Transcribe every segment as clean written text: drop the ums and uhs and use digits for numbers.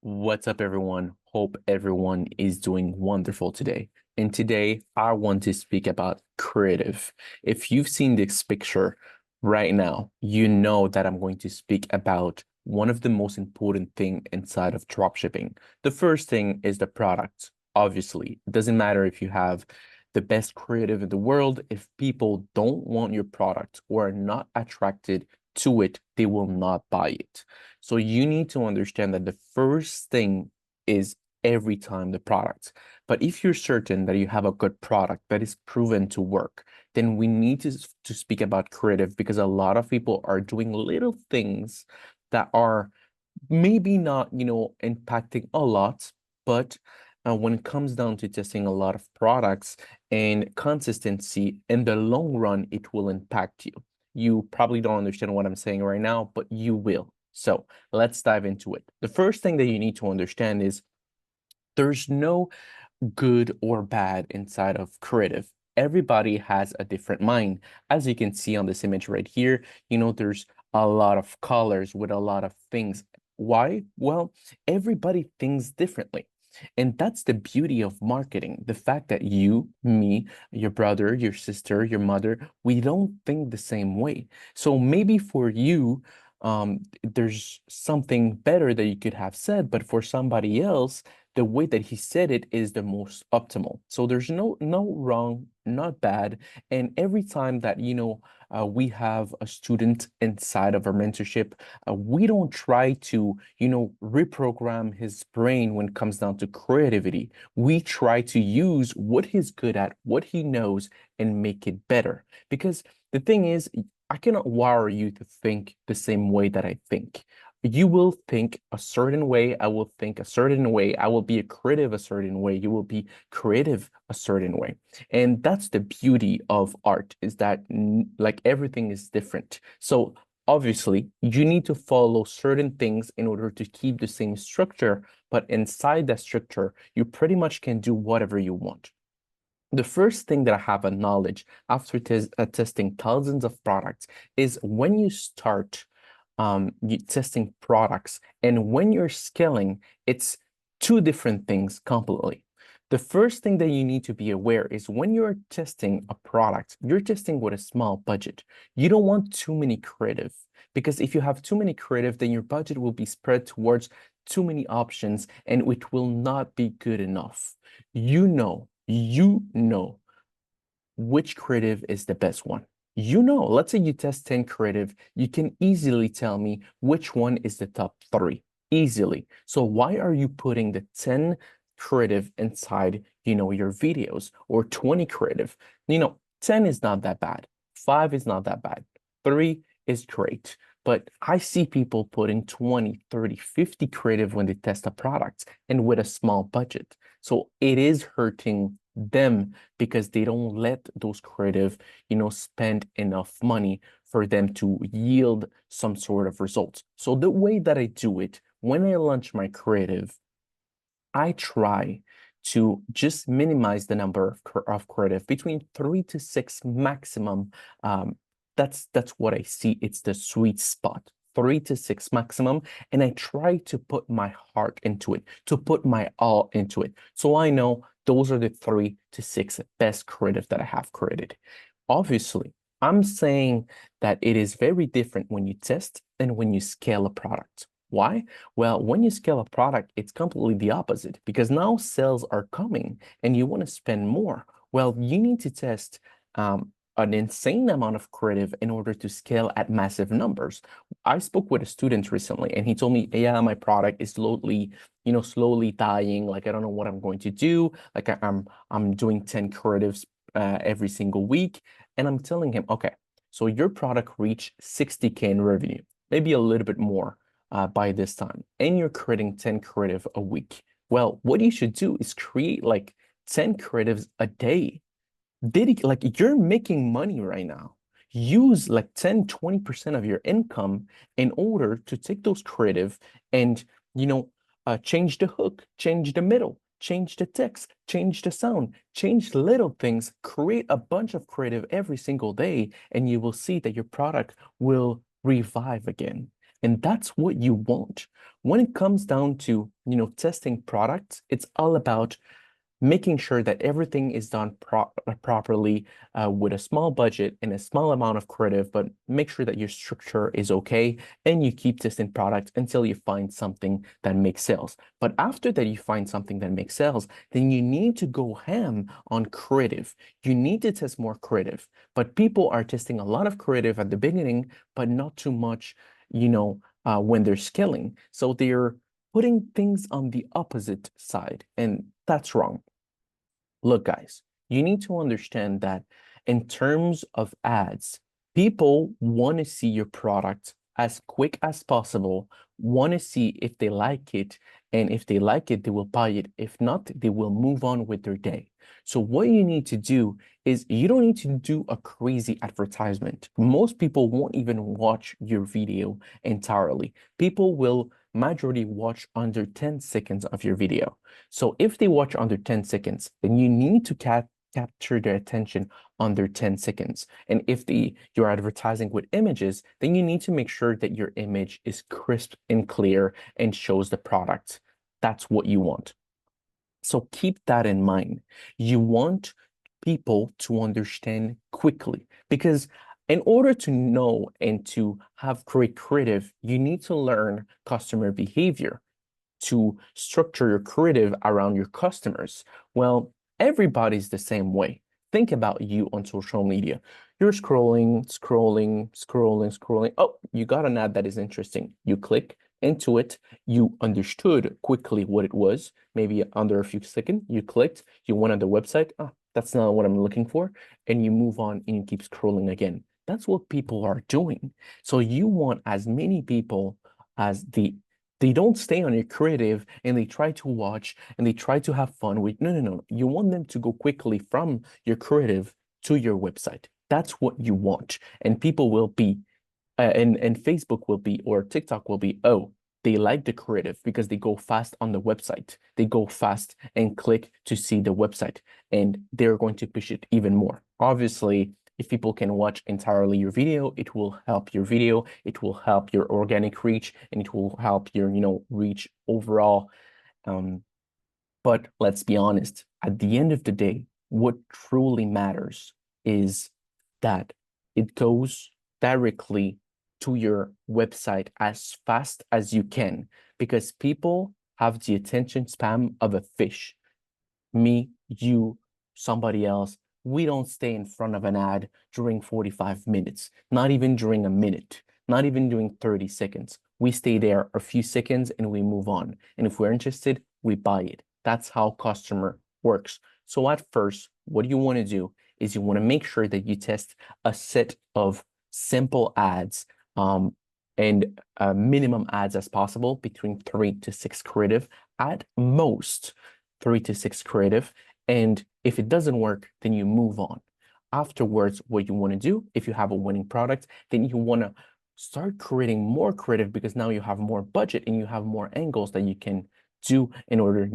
What's up, everyone? Hope everyone is doing wonderful today. And today, I want to speak about creative. If you've seen this picture right now, you know that I'm going to speak about one of the most important thing inside of dropshipping. The first thing is the product. Obviously, it doesn't matter if you have the best creative in the world. If people don't want your product or are not attracted to it, they will not buy it. So you need to understand that the first thing is every time the product. But if you're certain that you have a good product that is proven to work, then we need to speak about creative because a lot of people are doing little things that are maybe not, impacting a lot, but when it comes down to testing a lot of products and consistency in the long run, it will impact you. You probably don't understand what I'm saying right now, but you will. So let's dive into it. The first thing that you need to understand is there's no good or bad inside of creative. Everybody has a different mind. As you can see on this image right here, there's a lot of colors with a lot of things. Why? Well, everybody thinks differently. And that's the beauty of marketing. The fact that you, me, your brother, your sister, your mother, we don't think the same way. So maybe for you, there's something better that you could have said, but for somebody else, the way that he said it is the most optimal. So there's no wrong, not bad. And every time that we have a student inside of our mentorship, we don't try to reprogram his brain when it comes down to creativity. We try to use what he's good at, what he knows, and make it better. Because the thing is, I cannot wire you to think the same way that I think. You will think a certain way. I will think a certain way. I will be a creative a certain way. You will be creative a certain way. And that's the beauty of art is that like everything is different. So obviously you need to follow certain things in order to keep the same structure, but inside that structure, you pretty much can do whatever you want. The first thing that I have a knowledge after testing thousands of products is when you start testing products and when you're scaling, it's two different things completely. The first thing that you need to be aware is when you're testing a product, you're testing with a small budget. You don't want too many creative because if you have too many creative, then your budget will be spread towards too many options and it will not be good enough. You know which creative is the best one. Let's say you test 10 creative, you can easily tell me which one is the top three, easily. So why are you putting the 10 creative inside, your videos or 20 creative? 10 is not that bad. Five is not that bad. Three is great. But I see people putting 20, 30, 50 creative when they test a product and with a small budget. So it is hurting them because they don't let those creative, spend enough money for them to yield some sort of results. So the way that I do it, when I launch my creative, I try to just minimize the number of creative between 3 to 6 maximum. That's what I see. It's the sweet spot. 3 to 6 maximum. And I try to put my heart into it, to put my all into it. So I know those are the 3 to 6 best creative that I have created. Obviously, I'm saying that it is very different when you test and when you scale a product. Why? Well, when you scale a product, it's completely the opposite because now sales are coming and you want to spend more. Well, you need to test an insane amount of creative in order to scale at massive numbers. I spoke with a student recently and he told me, yeah, my product is slowly dying. Like, I don't know what I'm going to do. Like I'm doing 10 creatives every single week. And I'm telling him, okay, so your product reached 60K in revenue, maybe a little bit more by this time, and you're creating 10 creative a week. Well, what you should do is create like 10 creatives a day. Like you're making money right now. Use like 10, 20% of your income in order to take those creative and, change the hook, change the middle, change the text, change the sound, change little things, create a bunch of creative every single day, and you will see that your product will revive again. And that's what you want. When it comes down to, testing products, it's all about making sure that everything is done properly with a small budget and a small amount of creative, but make sure that your structure is okay and you keep testing products until you find something that makes sales. But after that, you find something that makes sales, then you need to go ham on creative. You need to test more creative. But people are testing a lot of creative at the beginning, but not too much, when they're scaling. So they're putting things on the opposite side, and that's wrong. Look, guys, you need to understand that in terms of ads, people want to see your product as quick as possible, want to see if they like it, and if they like it, they will buy it. If not, they will move on with their day. So what you need to do is you don't need to do a crazy advertisement. Most people won't even watch your video entirely. People will majority watch under 10 seconds of your video. So if they watch under 10 seconds, then you need to capture their attention under 10 seconds. And if you're advertising with images, then you need to make sure that your image is crisp and clear and shows the product. That's what you want. So keep that in mind. You want people to understand quickly, because in order to know and to have great creative, you need to learn customer behavior to structure your creative around your customers. Well, everybody's the same way. Think about you on social media. You're scrolling, scrolling, scrolling, scrolling. Oh, you got an ad that is interesting. You click into it. You understood quickly what it was. Maybe under a few seconds, you clicked, you went on the website. Ah, that's not what I'm looking for. And you move on and you keep scrolling again. That's what people are doing. So you want as many people as they don't stay on your creative and they try to watch and they try to have fun with. No, no, no. You want them to go quickly from your creative to your website. That's what you want. And people will be, and Facebook will be, or TikTok will be, oh, they like the creative because they go fast on the website. They go fast and click to see the website, and they're going to push it even more. Obviously, if people can watch entirely your video, it will help your video, it will help your organic reach, and it will help your, reach overall. But let's be honest, at the end of the day, what truly matters is that it goes directly to your website as fast as you can, because people have the attention span of a fish. Me, you, somebody else, we don't stay in front of an ad during 45 minutes, not even during a minute, not even during 30 seconds. We stay there a few seconds and we move on. And if we're interested, we buy it. That's how customer works. So at first, what you want to do is you want to make sure that you test a set of simple ads and minimum ads as possible, between 3 to 6 creative, at most 3 to 6 creative. And if it doesn't work, then you move on. Afterwards, what you want to do, if you have a winning product, then you want to start creating more creative, because now you have more budget and you have more angles that you can do in order,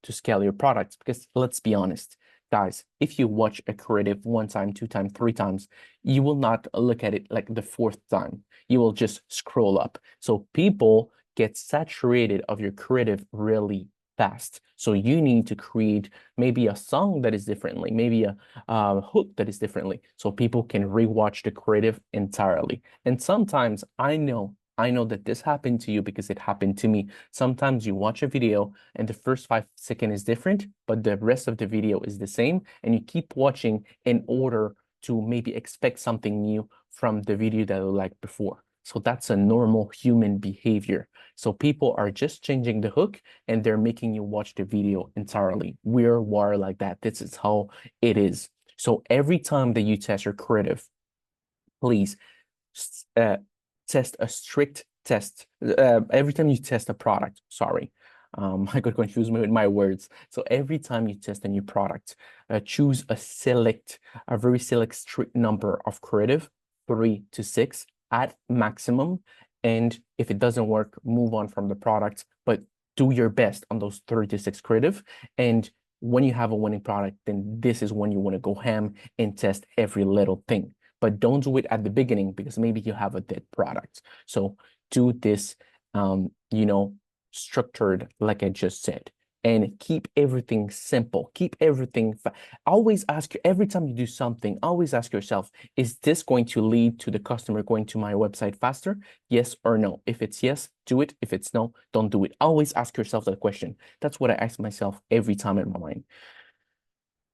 to scale your products. Because let's be honest, guys, if you watch a creative 1 time, 2 times, 3 times, you will not look at it like the 4th time. You will just scroll up. So people get saturated of your creative really fast. So you need to create maybe a song that is differently, maybe a hook that is differently, so people can rewatch the creative entirely. And sometimes I know that this happened to you, because it happened to me. Sometimes you watch a video and the first 5 seconds is different, but the rest of the video is the same, and you keep watching in order to maybe expect something new from the video that you liked before. So that's a normal human behavior. So people are just changing the hook and they're making you watch the video entirely. We're wired like that. This is how it is. So every time that you test your creative, please test a strict test. Every time you test a product, sorry, I got confused with my words. So every time you test a new product, choose a very select strict number of creative, 3 to 6 at maximum. And if it doesn't work, move on from the product, but do your best on those 3 to 6 creative. And when you have a winning product, then this is when you want to go ham and test every little thing. But don't do it at the beginning, because maybe you have a dead product. So do this, structured, like I just said, and keep everything simple. Keep everything. Always ask every time you do something, always ask yourself, is this going to lead to the customer going to my website faster? Yes or no? If it's yes, do it. If it's no, don't do it. Always ask yourself that question. That's what I ask myself every time in my mind.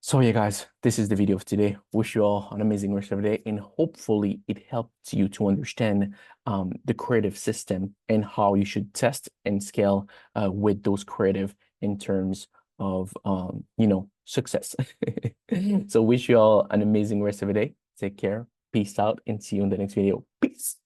So yeah, guys, this is the video of today. Wish you all an amazing rest of the day, and hopefully it helped you to understand the creative system and how you should test and scale with those creative in terms of success. So wish you all an amazing rest of the day. Take care. Peace out, and see you in the next video. Peace.